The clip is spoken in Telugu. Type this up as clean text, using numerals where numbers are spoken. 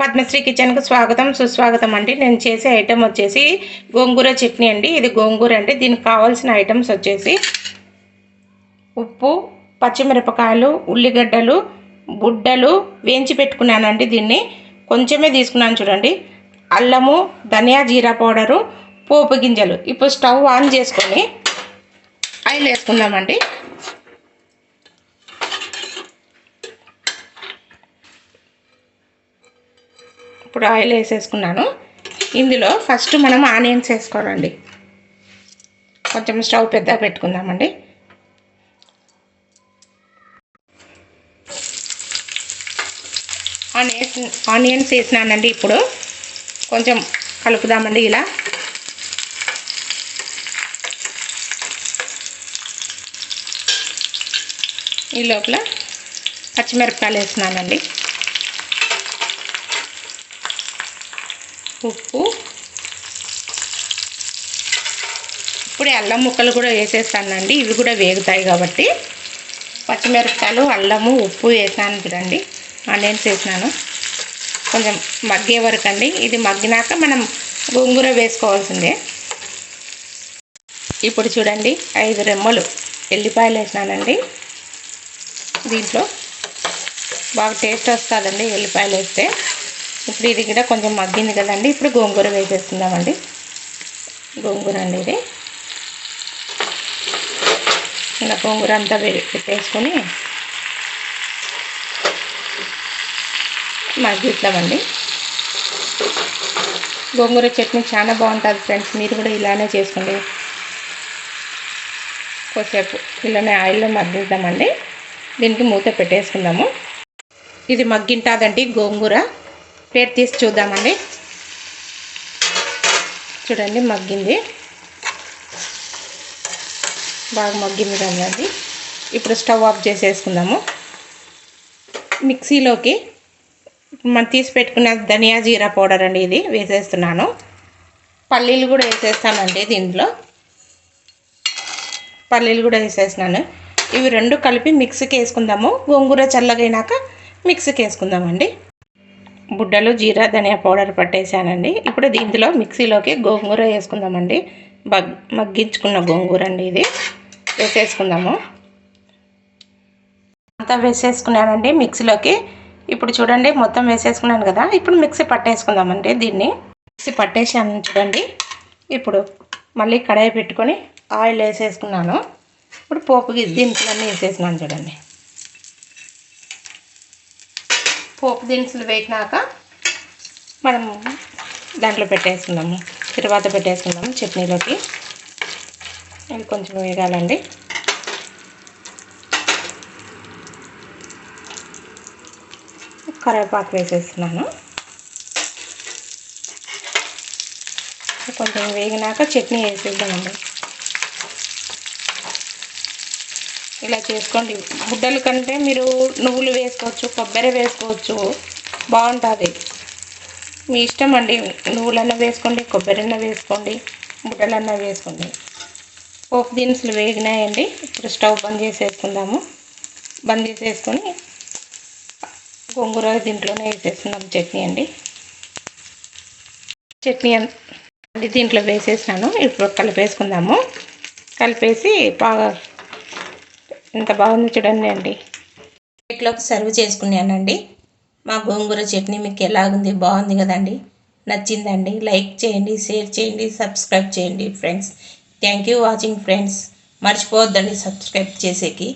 పద్మశ్రీ కిచెన్కు స్వాగతం సుస్వాగతం అండి. నేను చేసే ఐటెం వచ్చేసి గోంగూర చట్నీ అండి. ఇది గోంగూర అండి. దీనికి కావాల్సిన ఐటమ్స్ వచ్చేసి ఉప్పు, పచ్చిమిరపకాయలు, ఉల్లిగడ్డలు, బుడ్డలు వేయించి పెట్టుకున్నానండి. దీన్ని కొంచెమే తీసుకున్నాను చూడండి. అల్లము, ధనియా జీరా పౌడరు, పోపు గింజలు. ఇప్పుడు స్టవ్ ఆన్ చేసుకొని ఆయిల్ వేసుకుందామండి. ఇప్పుడు ఆయిల్ వేసేసుకున్నాను. ఇందులో ఫస్ట్ మనం ఆనియన్స్ వేసుకోవాలండి. కొంచెం స్టవ్ పెద్దగా పెట్టుకుందామండి. ఆనియన్స్ వేసినానండి. ఇప్పుడు కొంచెం కలుపుదామండి. ఇలా ఈ లోపల పచ్చిమిరపకాయలు వేసినానండి. ఉప్పు, ఇప్పుడే అల్లం ముక్కలు కూడా వేసేస్తానండి. ఇవి కూడా వేగుతాయి కాబట్టి. పచ్చిమిరపకాయలు, అల్లము, ఉప్పు వేసాను చూడండి. ఆనియన్స్ వేసినాను. కొంచెం మగ్గే వరకు అండి. ఇది మగ్గినాక మనం గోంగూర వేసుకోవాల్సిందే. ఇప్పుడు చూడండి 5 రెమ్మలు ఎల్లిపాయలు వేసినానండి. దీంట్లో బాగా టేస్ట్ వస్తుందండి ఎల్లిపాయలు వేస్తే. ఇప్పుడు ఇది కూడా కొంచెం మగ్గింది కదండి. ఇప్పుడు గోంగూర వేసేసుకుందామండి. గోంగూర అండి ఇది. ఇలా గోంగూర అంతా పెట్టేసుకొని మగ్గిస్తామండి. గోంగూర చట్నీ చాలా బాగుంటుంది ఫ్రెండ్స్. మీరు కూడా ఇలానే చేసుకోండి. కొద్దిసేపు ఇలానే ఆయిల్లో మగ్గిద్దామండి. దీనికి మూత పెట్టేసుకుందాము. ఇది మగ్గింటుందండి గోంగూర. ప్లేట్ తీసి చూద్దామండి. చూడండి మగ్గింది, బాగా మగ్గింది కదండి. ఇప్పుడు స్టవ్ ఆఫ్ చేసేసుకుందాము. మిక్సీలోకి మనం తీసి పెట్టుకున్న ధనియా జీరా పౌడర్ అండి ఇది వేసేస్తున్నాను. పల్లీలు కూడా వేసేస్తానండి. దీంట్లో పల్లీలు కూడా వేసేస్తున్నాను. ఇవి రెండు కలిపి మిక్సీకి వేసుకుందాము. గోంగూర చల్లగైనాక మిక్సీకి వేసుకుందామండి. బుడ్డలు, జీరా, ధనియా పౌడర్ పట్టేసానండి. ఇప్పుడు దీంట్లో మిక్సీలోకి గోంగూర వేసుకుందామండి. మగ్గించుకున్న గోంగూర అండి ఇది వేసేసుకుందాము. అంతా వేసేసుకున్నానండి మిక్సీలోకి. ఇప్పుడు చూడండి మొత్తం వేసేసుకున్నాను కదా. ఇప్పుడు మిక్సీ పట్టేసుకుందామండి. దీన్ని మిక్సీ పట్టేసాను చూడండి. ఇప్పుడు మళ్ళీ కడాయి పెట్టుకొని ఆయిల్ వేసేసుకున్నాను. ఇప్పుడు పోపు దినుసులన్నీ వేసేసినాను చూడండి. పోపు దినుసులు వేసినాక మనం దాంట్లో పెట్టేసుకుందాము. తర్వాత పెట్టేసుకుందాము చట్నీలోకి. ఇది కొంచెం వేగాలండి. కరివేపాకు వేసేస్తున్నాను. కొంచెం వేగినాక చట్నీ వేసేద్దామండి. ఇలా చేసుకోండి. బుడ్డల కంటే మీరు నువ్వులు వేసుకోవచ్చు, కొబ్బరి వేసుకోవచ్చు, బాగుంటుంది. మీ ఇష్టం అండి. నువ్వులన్నా వేసుకోండి, కొబ్బరిన్నా వేసుకోండి, బుడ్డలన్నా వేసుకోండి. పోపు దినుసులు వేగినాయండి. ఇప్పుడు స్టవ్ బంద్ చేసేసుకుందాము. బంద్ చేసేసుకొని గోంగూర దీంట్లోనే వేసేస్తున్నాం చట్నీ అండి. చట్నీ అండి దీంట్లో వేసేసినాను. ఇప్పుడు కలిపేసుకుందాము. కలిపేసి బాగా ఎంత బాగుంది చూడండి అండి. ప్లేట్లోకి సర్వ్ చేసుకున్నానండి. మా గోంగూర చట్నీ మీకు ఎలాగుంది? బాగుంది కదండి. నచ్చిందండి. లైక్ చేయండి, షేర్ చేయండి, సబ్స్క్రైబ్ చేయండి friends. Thank you watching friends. మర్చిపోవద్దండి సబ్స్క్రైబ్ చేసేకి.